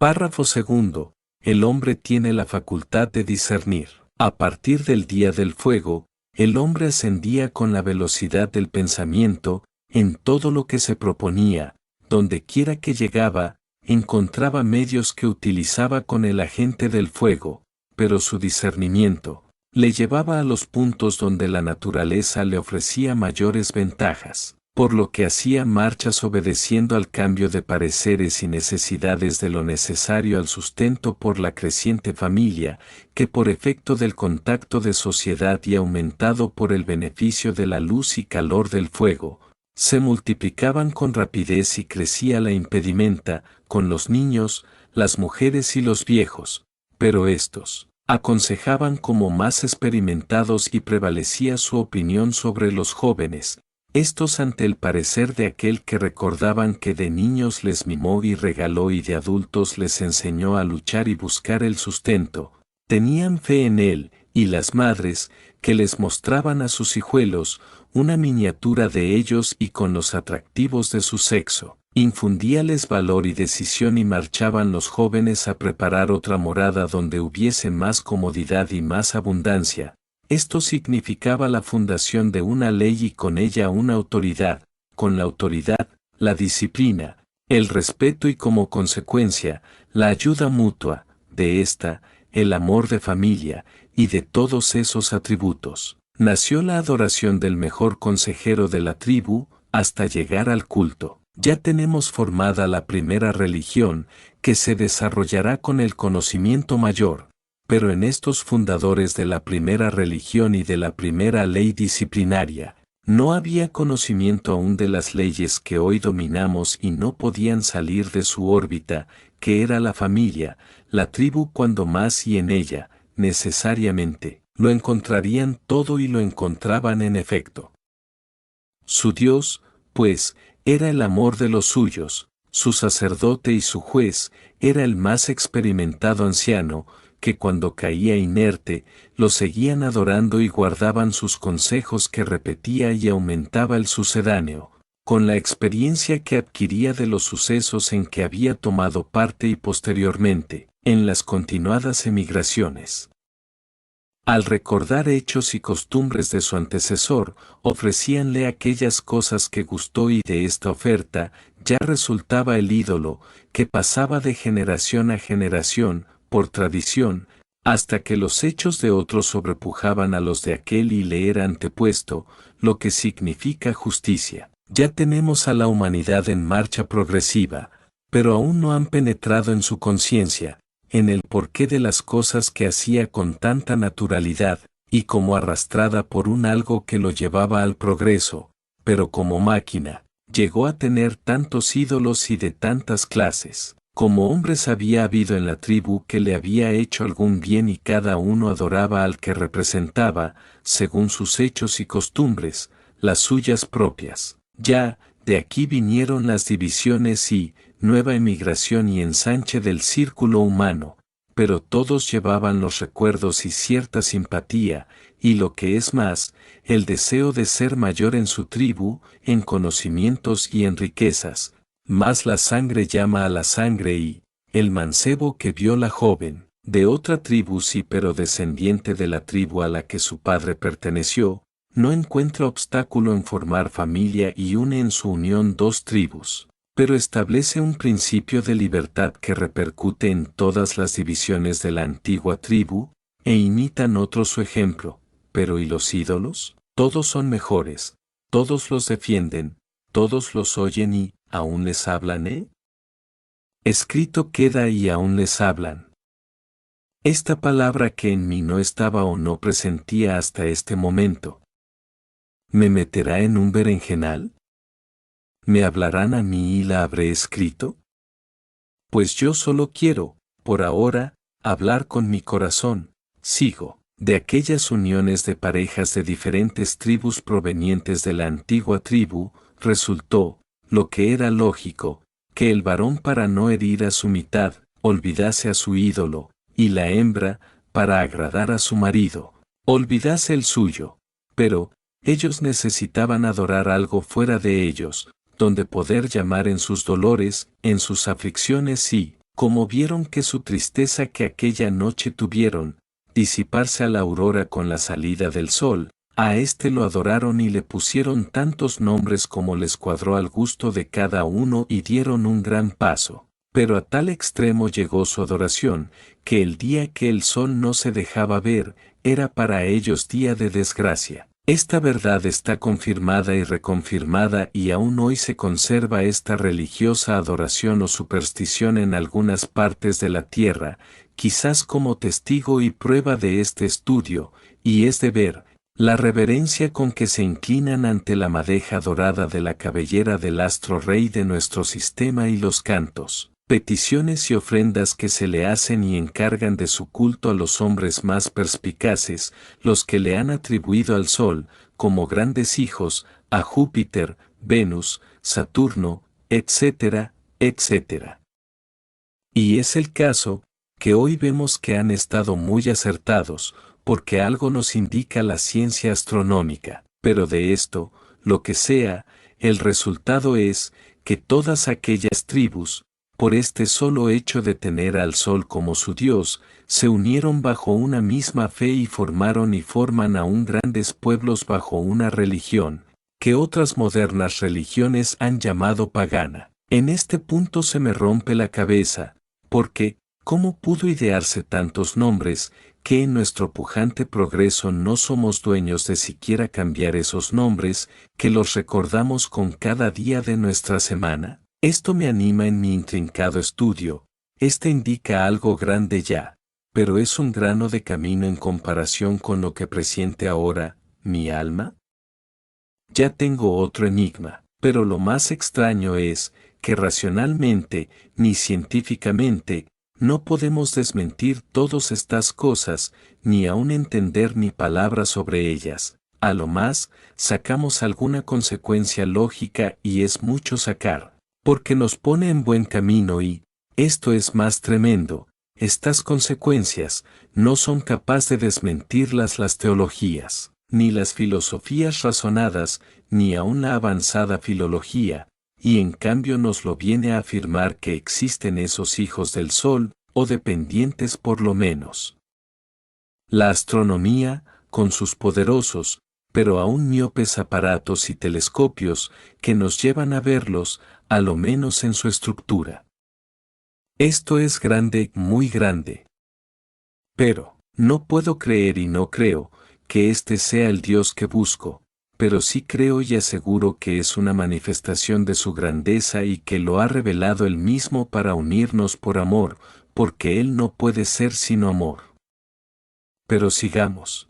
Párrafo segundo. El hombre tiene la facultad de discernir. A partir del día del fuego, el hombre ascendía con la velocidad del pensamiento, en todo lo que se proponía, donde quiera que llegaba, encontraba medios que utilizaba con el agente del fuego, pero su discernimiento le llevaba a los puntos donde la naturaleza le ofrecía mayores ventajas, por lo que hacía marchas obedeciendo al cambio de pareceres y necesidades de lo necesario al sustento por la creciente familia, que por efecto del contacto de sociedad y aumentado por el beneficio de la luz y calor del fuego, se multiplicaban con rapidez y crecía la impedimenta, con los niños, las mujeres y los viejos, pero estos aconsejaban como más experimentados y prevalecía su opinión sobre los jóvenes, estos ante el parecer de aquel que recordaban que de niños les mimó y regaló y de adultos les enseñó a luchar y buscar el sustento, tenían fe en él, y las madres, que les mostraban a sus hijuelos, una miniatura de ellos y con los atractivos de su sexo, infundíales valor y decisión y marchaban los jóvenes a preparar otra morada donde hubiese más comodidad y más abundancia. Esto significaba la fundación de una ley y con ella una autoridad, con la autoridad, la disciplina, el respeto y como consecuencia, la ayuda mutua, de esta, el amor de familia, y de todos esos atributos, nació la adoración del mejor consejero de la tribu, hasta llegar al culto. Ya tenemos formada la primera religión, que se desarrollará con el conocimiento mayor, pero en estos fundadores de la primera religión y de la primera ley disciplinaria, no había conocimiento aún de las leyes que hoy dominamos y no podían salir de su órbita, que era la familia, la tribu cuando más y en ella, necesariamente, lo encontrarían todo y lo encontraban en efecto. Su Dios, pues, era el amor de los suyos, su sacerdote y su juez, era el más experimentado anciano, que cuando caía inerte, lo seguían adorando y guardaban sus consejos que repetía y aumentaba el sucedáneo, con la experiencia que adquiría de los sucesos en que había tomado parte y posteriormente, en las continuadas emigraciones. Al recordar hechos y costumbres de su antecesor, ofrecíanle aquellas cosas que gustó y de esta oferta, ya resultaba el ídolo, que pasaba de generación a generación, por tradición, hasta que los hechos de otros sobrepujaban a los de aquel y le era antepuesto, lo que significa justicia. Ya tenemos a la humanidad en marcha progresiva, pero aún no han penetrado en su conciencia, en el porqué de las cosas que hacía con tanta naturalidad, y como arrastrada por un algo que lo llevaba al progreso, pero como máquina, llegó a tener tantos ídolos y de tantas clases, como hombres había habido en la tribu que le había hecho algún bien y cada uno adoraba al que representaba, según sus hechos y costumbres, las suyas propias. Ya, de aquí vinieron las divisiones y, nueva emigración y ensanche del círculo humano, pero todos llevaban los recuerdos y cierta simpatía, y lo que es más, el deseo de ser mayor en su tribu, en conocimientos y en riquezas, más la sangre llama a la sangre y, el mancebo que vio la joven, de otra tribu sí pero descendiente de la tribu a la que su padre perteneció, no encuentra obstáculo en formar familia y une en su unión dos tribus, pero establece un principio de libertad que repercute en todas las divisiones de la antigua tribu, e imitan otros su ejemplo. Pero ¿y los ídolos? Todos son mejores, todos los defienden, todos los oyen y, ¿aún les hablan, Escrito queda y aún les hablan. Esta palabra que en mí no estaba o no presentía hasta este momento. ¿Me meterá en un berenjenal? ¿Me hablarán a mí y la habré escrito? Pues yo solo quiero, por ahora, hablar con mi corazón, sigo, de aquellas uniones de parejas de diferentes tribus provenientes de la antigua tribu, resultó, lo que era lógico, que el varón para no herir a su mitad, olvidase a su ídolo, y la hembra, para agradar a su marido, olvidase el suyo, pero, ellos necesitaban adorar algo fuera de ellos, donde poder llamar en sus dolores, en sus aflicciones y, como vieron que su tristeza que aquella noche tuvieron, disiparse a la aurora con la salida del sol, a éste lo adoraron y le pusieron tantos nombres como les cuadró al gusto de cada uno y dieron un gran paso. Pero a tal extremo llegó su adoración, que el día que el sol no se dejaba ver, era para ellos día de desgracia. Esta verdad está confirmada y reconfirmada y aún hoy se conserva esta religiosa adoración o superstición en algunas partes de la tierra, quizás como testigo y prueba de este estudio, y es de ver, la reverencia con que se inclinan ante la madeja dorada de la cabellera del astro rey de nuestro sistema y los cantos, peticiones y ofrendas que se le hacen y encargan de su culto a los hombres más perspicaces, los que le han atribuido al Sol, como grandes hijos, a Júpiter, Venus, Saturno, etcétera, etcétera. Y es el caso, que hoy vemos que han estado muy acertados, porque algo nos indica la ciencia astronómica, pero de esto, lo que sea, el resultado es, que todas aquellas tribus, por este solo hecho de tener al Sol como su Dios, se unieron bajo una misma fe y formaron y forman aún grandes pueblos bajo una religión, que otras modernas religiones han llamado pagana. En este punto se me rompe la cabeza, porque, ¿cómo pudo idearse tantos nombres, que en nuestro pujante progreso no somos dueños de siquiera cambiar esos nombres, que los recordamos con cada día de nuestra semana? Esto me anima en mi intrincado estudio, este indica algo grande ya, pero es un grano de camino en comparación con lo que presiente ahora, mi alma. Ya tengo otro enigma, pero lo más extraño es, que racionalmente, ni científicamente, no podemos desmentir todas estas cosas, ni aún entender ni palabra sobre ellas. A lo más, sacamos alguna consecuencia lógica y es mucho sacar, porque nos pone en buen camino y, esto es más tremendo, estas consecuencias no son capaces de desmentirlas las teologías, ni las filosofías razonadas, ni aún la avanzada filología, y en cambio nos lo viene a afirmar que existen esos hijos del Sol, o dependientes por lo menos. La astronomía, con sus poderosos, pero aún miopes aparatos y telescopios, que nos llevan a verlos, a lo menos en su estructura. Esto es grande, muy grande. Pero, no puedo creer y no creo, que este sea el Dios que busco, pero sí creo y aseguro que es una manifestación de su grandeza y que lo ha revelado él mismo para unirnos por amor, porque él no puede ser sino amor. Pero sigamos.